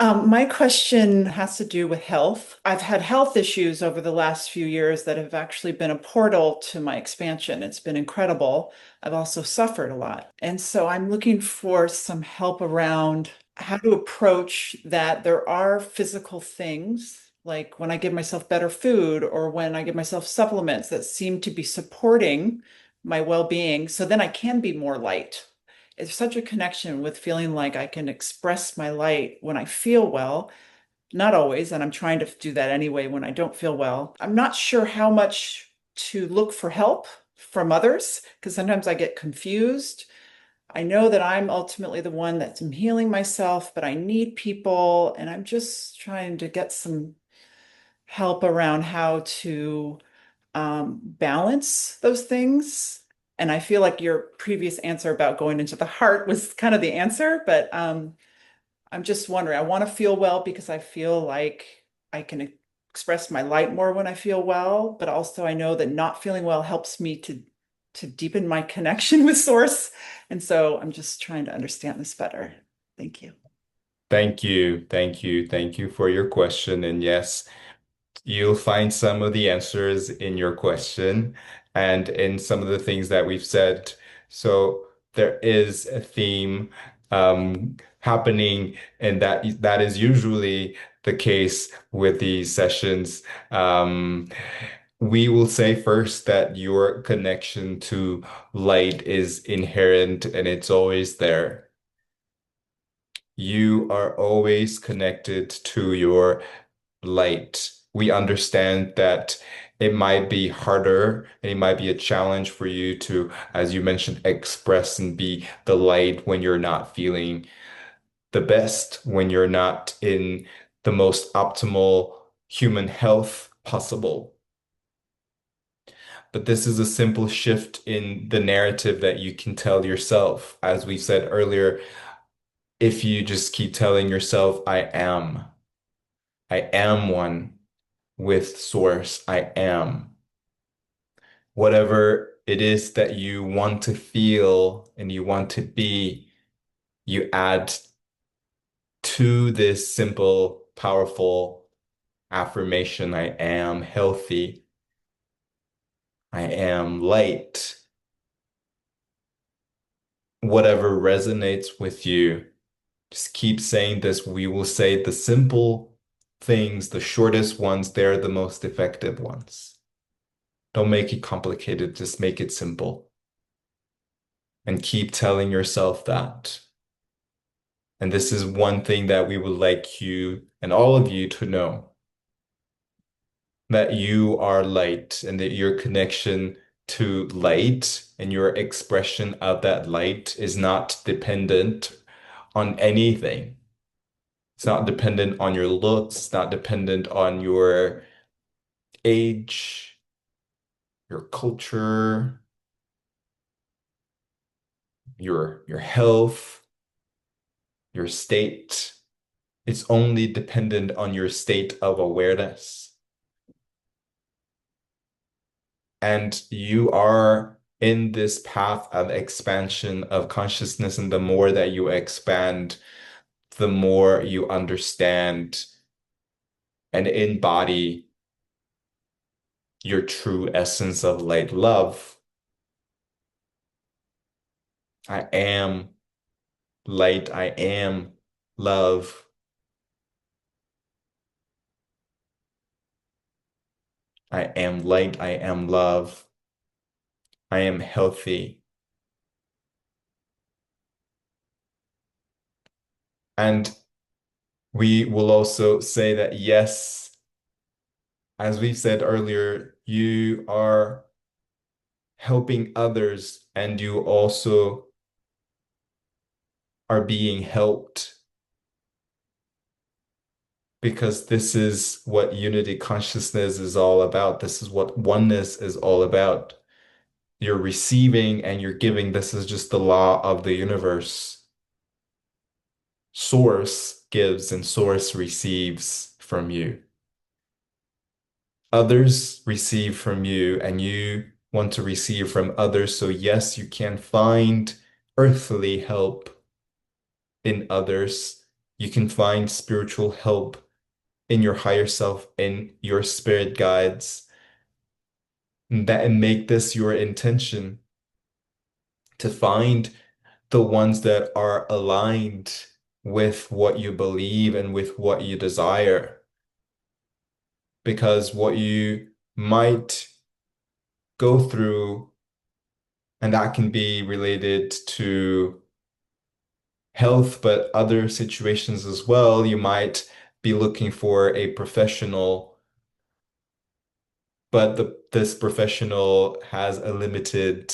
My question has to do with health. I've had health issues over the last few years that have actually been a portal to my expansion. It's been incredible. I've also suffered a lot. And so I'm looking for some help around how to approach that. There are physical things, like when I give myself better food or when I give myself supplements that seem to be supporting my well-being. So then I can be more light. It's such a connection with feeling like I can express my light when I feel well. Not always, and I'm trying to do that anyway when I don't feel well. I'm not sure how much to look for help from others because sometimes I get confused. I know that I'm ultimately the one that's healing myself, but I need people, and I'm just trying to get some help around how to balance those things. And I feel like your previous answer about going into the heart was kind of the answer, but I'm just wondering. I want to feel well because I feel like I can express my light more when I feel well, but also I know that not feeling well helps me to deepen my connection with Source. And so I'm just trying to understand this better. Thank you. Thank you. Thank you. Thank you for your question. And yes, you'll find some of the answers in your question and in some of the things that we've said. So there is a theme happening, and that is usually the case with these sessions. We will say first that your connection to light is inherent and it's always there. You are always connected to your light. We understand that it might be harder and it might be a challenge for you to, as you mentioned, express and be the light when you're not feeling the best, when you're not in the most optimal human health possible. But this is a simple shift in the narrative that you can tell yourself. As we said earlier, if you just keep telling yourself, I am one with source, I am. Whatever it is that you want to feel and you want to be, you add to this simple, powerful affirmation, I am healthy, I am light. Whatever resonates with you, just keep saying this. We will say the simple things, the shortest ones, they're the most effective ones. Don't make it complicated, just make it simple. And keep telling yourself that. And this is one thing that we would like you and all of you to know, that you are light and that your connection to light and your expression of that light is not dependent on anything. It's not dependent on your looks, it's not dependent on your age, your culture, your health, your state. It's only dependent on your state of awareness. And you are in this path of expansion of consciousness. And the more that you expand, the more you understand and embody your true essence of light love. I am light. I am love. I am light. I am love. I am healthy. And we will also say that, yes, as we said earlier, you are helping others and you also are being helped, because this is what unity consciousness is all about. This is what oneness is all about. You're receiving and you're giving. This is just the law of the universe. Source gives and source receives from you. Others receive from you and you want to receive from others. So yes, you can find earthly help in others. You can find spiritual help in your higher self, in your spirit guides, and make this your intention to find the ones that are aligned with what you believe and with what you desire. Because what you might go through, and that can be related to health, but other situations as well, you might be looking for a professional, but this professional has a limited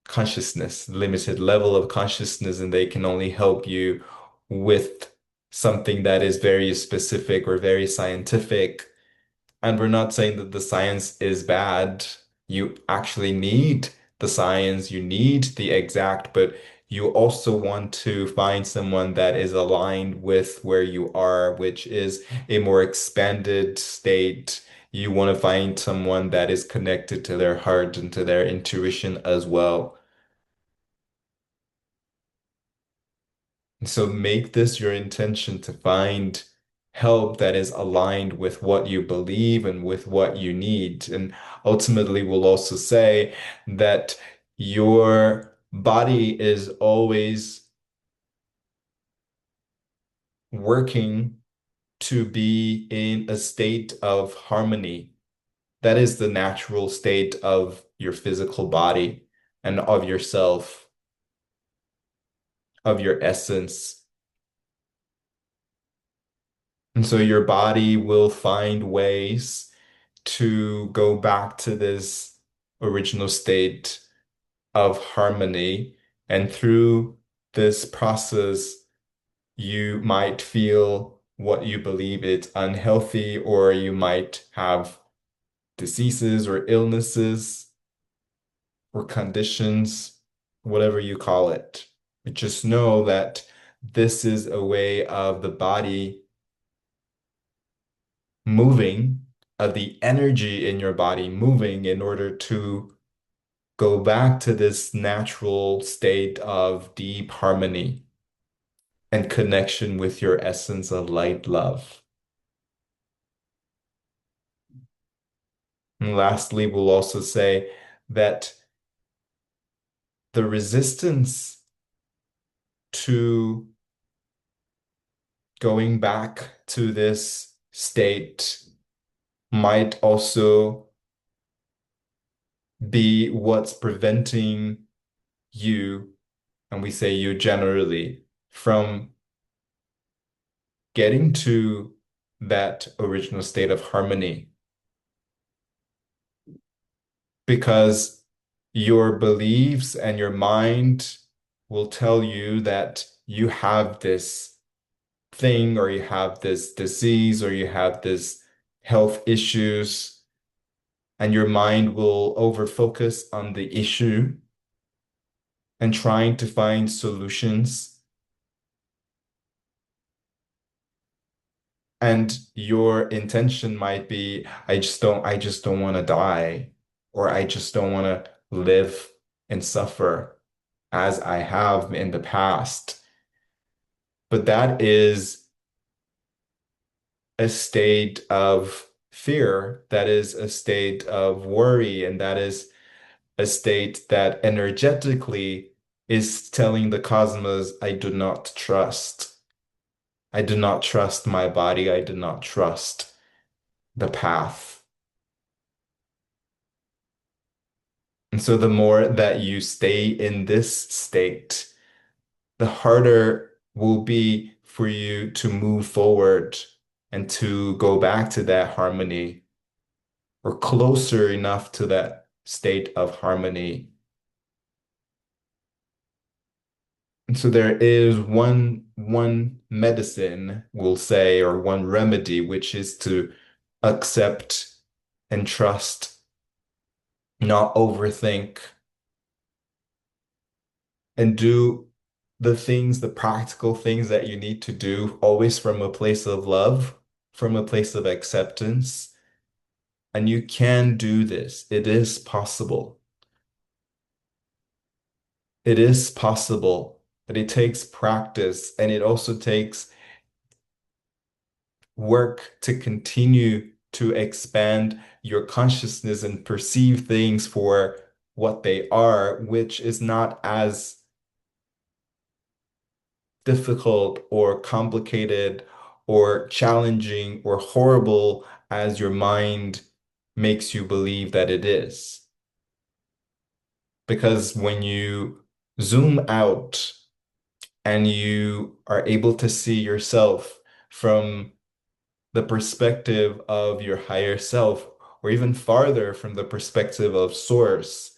consciousness, limited level of consciousness, and they can only help you with something that is very specific or very scientific. And we're not saying that the science is bad. You actually need the science, you need the exact, but you also want to find someone that is aligned with where you are, which is a more expanded state. You want to find someone that is connected to their heart and to their intuition as well. So make this your intention to find help that is aligned with what you believe and with what you need. And ultimately, we'll also say that your body is always working to be in a state of harmony. That is the natural state of your physical body and of yourself, of your essence. And so your body will find ways to go back to this original state of harmony. And through this process, you might feel what you believe is unhealthy, or you might have diseases or illnesses or conditions, whatever you call it. But just know that this is a way of the body moving, of the energy in your body moving in order to go back to this natural state of deep harmony and connection with your essence of light love. And lastly, we'll also say that the resistance to going back to this state might also be what's preventing you, and we say you generally, from getting to that original state of harmony, because your beliefs and your mind will tell you that you have this thing, or you have this disease, or you have this health issues, and your mind will over focus on the issue and trying to find solutions. And your intention might be, I just don't want to die, or I just don't want to live and suffer as I have in the past. But that is a state of fear, that is a state of worry, and that is a state that energetically is telling the cosmos, I do not trust. I do not trust my body. I do not trust the path. And so the more that you stay in this state, the harder will be for you to move forward and to go back to that harmony, or closer enough to that state of harmony. And so there is one medicine, we'll say, or one remedy, which is to accept and trust, not overthink, and do the things, the practical things that you need to do, always from a place of love, from a place of acceptance. And you can do this. It is possible. It is possible but it takes practice and it also takes work to continue to expand your consciousness and perceive things for what they are, which is not as difficult or complicated or challenging or horrible as your mind makes you believe that it is. Because when you zoom out and you are able to see yourself from the perspective of your higher self, or even farther from the perspective of source,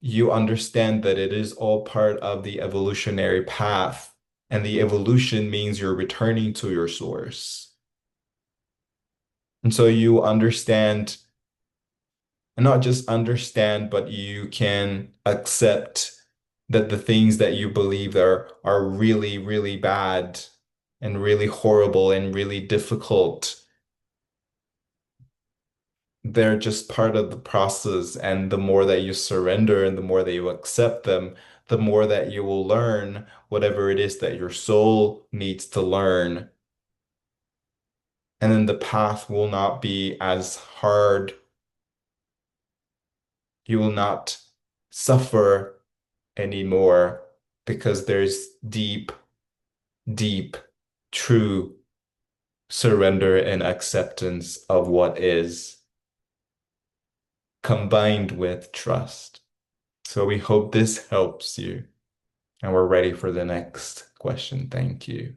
you understand that it is all part of the evolutionary path. And the evolution means you're returning to your source. And so you understand, and not just understand, but you can accept that the things that you believe are really, really bad and really horrible and really difficult, they're just part of the process. And the more that you surrender and the more that you accept them, the more that you will learn whatever it is that your soul needs to learn. And then the path will not be as hard. You will not suffer anymore because there's deep, deep, true surrender and acceptance of what is, combined with trust. So we hope this helps you. And we're ready for the next question. Thank you.